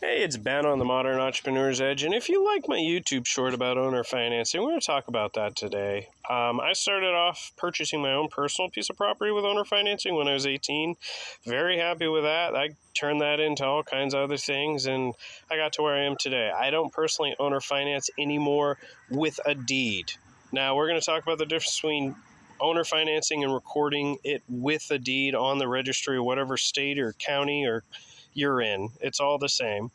Hey, it's Ben on the Modern Entrepreneur's Edge, and if you like my YouTube short about owner financing, we're going to talk about that today. I started off purchasing my own personal piece of property with owner financing when I was 18. Very happy with that. I turned that into all kinds of other things, and I got to where I am today. I don't personally owner finance anymore with a deed. Now, we're going to talk about the difference between owner financing and recording it with a deed on the registry of whatever state or county or you're in. It's all the same.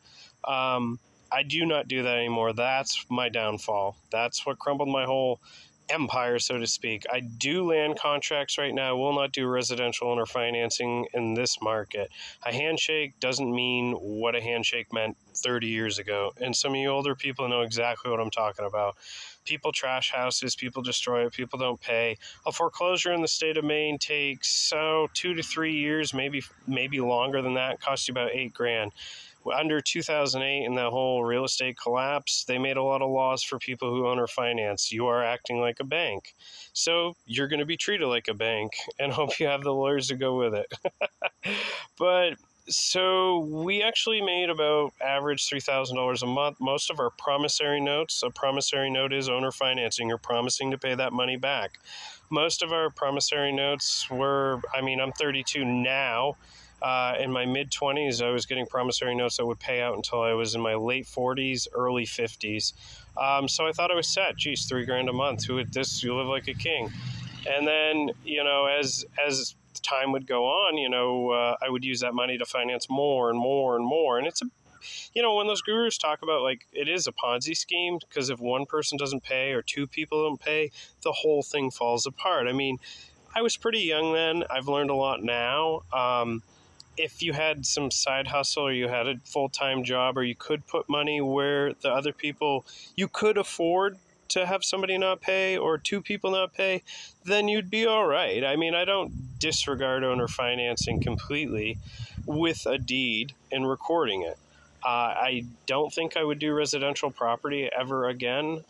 I do not do that anymore. That's my downfall. That's what crumbled my whole empire, so to speak. I do land contracts right now. I will not do residential owner financing in this market. A handshake doesn't mean what a handshake meant 30 years ago. And some of you older people know exactly what I'm talking about. People trash houses, people destroy it, people don't pay. A foreclosure in the state of Maine takes 2 to 3 years, maybe longer than that. It costs you about $8,000. Under 2008 and the whole real estate collapse, they made a lot of laws for people who own or finance. You are acting like a bank. So you're going to be treated like a bank, and hope you have the lawyers to go with it. But so we actually made about average $3,000 a month. Most of our promissory notes, a promissory note is owner financing. You're promising to pay that money back. Most of our promissory notes were, I'm 32 now. In my mid-20s, I was getting promissory notes that would pay out until I was in my late 40s, early 50s. So I thought I was set. Geez, $3,000 a month. Who would this? You live like a king. And then, as time would go on, I would use that money to finance more and more and more. And it's when those gurus talk about, like, it is a Ponzi scheme, because if one person doesn't pay or two people don't pay, the whole thing falls apart. I was pretty young then. I've learned a lot now. If you had some side hustle or you had a full-time job or you could put money where the other people, you could afford to have somebody not pay or two people not pay, then you'd be all right. I don't disregard owner financing completely with a deed and recording it. I don't think I would do residential property ever again.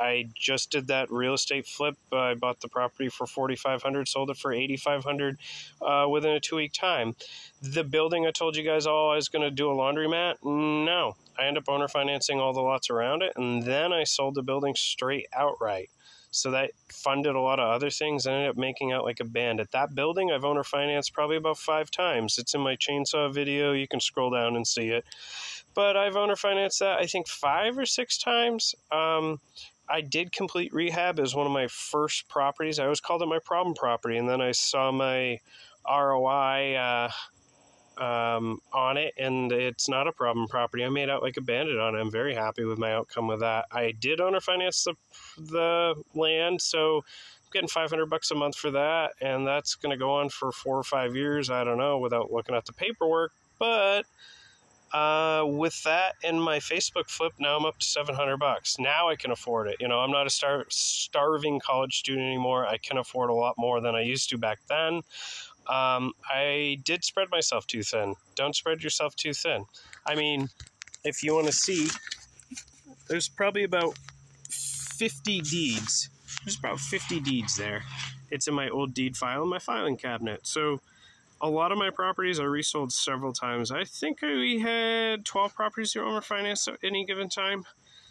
I just did that real estate flip. I bought the property for $4,500, sold it for $8,500 within a 2-week time. The building I told you guys I was going to do a laundromat, no. I ended up owner financing all the lots around it, and then I sold the building straight outright. So that funded a lot of other things. I ended up making out like a bandit. That building I've owner financed probably about 5 times. It's in my chainsaw video. You can scroll down and see it. But I've owner financed that, I think, 5 or 6 times. I did complete rehab as one of my first properties. I always called it my problem property. And then I saw my ROI on it, and it's not a problem property. I made out like a bandit on it. I'm very happy with my outcome with that. I did owner finance the land, so I'm getting $500 a month for that, and that's going to go on for 4 or 5 years. I don't know without looking at the paperwork, but with that and my Facebook flip, now I'm up to $700. Now I can afford it. I'm not a starving college student anymore. I can afford a lot more than I used to back then. I did spread myself too thin. Don't spread yourself too thin. If you want to see, there's probably about 50 deeds. There's about 50 deeds there. It's in my old deed file in my filing cabinet. So a lot of my properties I resold several times. I think we had 12 properties that were financed at any given time.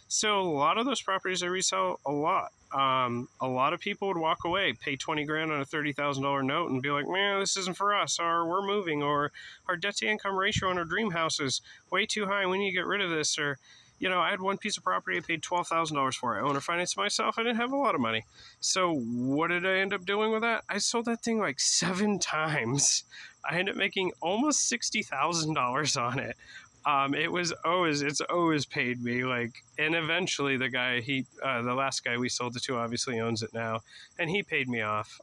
So a lot of those properties I resell a lot. A lot of people would walk away, pay $20,000 on a $30,000 note and be like, man, this isn't for us, or we're moving, or our debt to income ratio on our dream house is way too high. We need to get rid of this. Or, I had one piece of property I paid $12,000 for. I owner financed myself. I didn't have a lot of money. So what did I end up doing with that? I sold that thing like 7 times. I ended up making almost $60,000 on it. It's always paid me, and eventually the guy, the last guy we sold it to obviously owns it now, and he paid me off.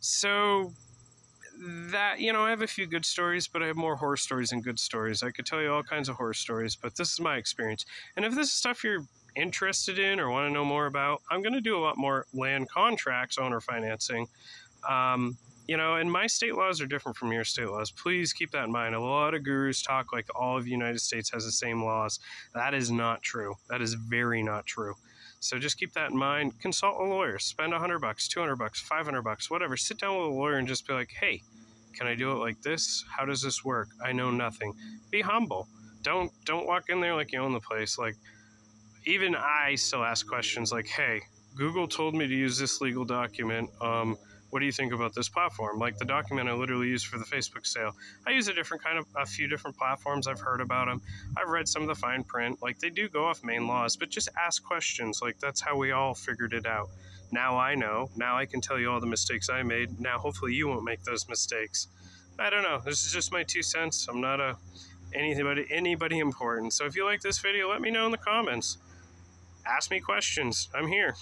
So that, I have a few good stories, but I have more horror stories than good stories. I could tell you all kinds of horror stories, but this is my experience. And if this is stuff you're interested in or want to know more about, I'm going to do a lot more land contracts, owner financing. And my state laws are different from your state laws. Please keep that in mind. A lot of gurus talk like all of the United States has the same laws. That is not true. That is very not true. So just keep that in mind. Consult a lawyer. Spend $100, $200, $500, whatever. Sit down with a lawyer and just be like, hey, can I do it like this? How does this work? I know nothing. Be humble. Don't walk in there like you own the place. Like, even I still ask questions like, hey, Google told me to use this legal document. What do you think about this platform? Like the document I literally used for the Facebook sale. I use a few different platforms. I've heard about them. I've read some of the fine print. Like, they do go off Maine laws, but just ask questions. Like, that's how we all figured it out. Now I know. Now I can tell you all the mistakes I made. Now hopefully you won't make those mistakes. I don't know. This is just my 2 cents. I'm not anybody important. So if you like this video, let me know in the comments. Ask me questions. I'm here.